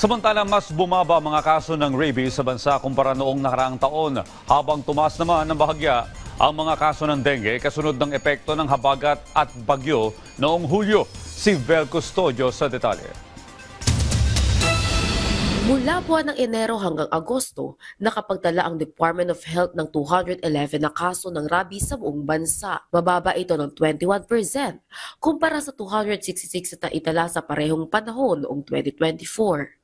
Samantala, mas bumaba mga kaso ng rabies sa bansa kumpara noong nakaraang taon, habang tumaas naman ng bahagya ang mga kaso ng dengue kasunod ng epekto ng habagat at bagyo noong Hulyo. Si Vel Custodio sa detalye. Mula buwan ng Enero hanggang Agosto, nakapagtala ang Department of Health ng 211 na kaso ng rabies sa buong bansa. Mababa ito ng 21% kumpara sa 266 na itala sa parehong panahon noong 2024.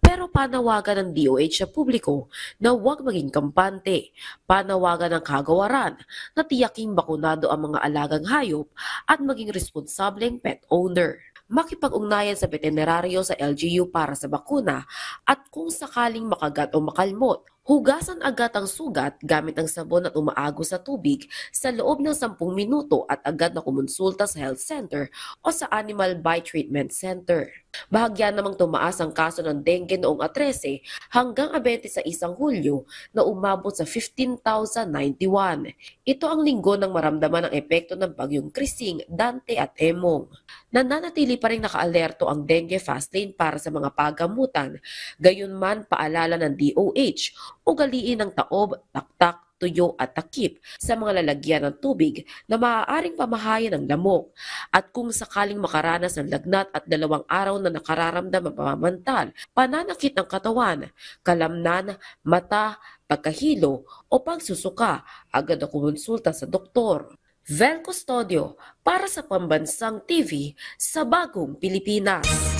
Pero panawagan ng DOH sa publiko na huwag maging kampante, panawagan ng kagawaran na tiyaking bakunado ang mga alagang hayop at maging responsableng pet owner. Makipag-ugnayan sa veterinario sa LGU para sa bakuna at kung sakaling makagat o makalmot, hugasan agad ang sugat gamit ang sabon at umaagos sa tubig sa loob ng 10 minuto at agad na kumonsulta sa health center o sa Animal Bite Treatment Center. Bahagya namang tumaas ang kaso ng dengue noong 13 hanggang 26 Hulyo na umabot sa 15,091. Ito ang linggo nang maramdaman ang epekto ng bagyong Krising, Dante at Emong. Nananatili pa rin nakaalerto ang dengue fast lane para sa mga pagamutan. Gayunman, paalala ng DOH, ugaliin ng taob, taktak, tuyo at takip sa mga lalagyan ng tubig na maaaring pamahayan ng lamok. At kung sakaling makaranas ng lagnat at 2 araw na nakararamdam ang pamamantal, pananakit ng katawan, kalamnan, mata, pagkahilo o pagsusuka, agad na kumonsulta sa doktor. Vel Custodio para sa Pambansang TV sa Bagong Pilipinas.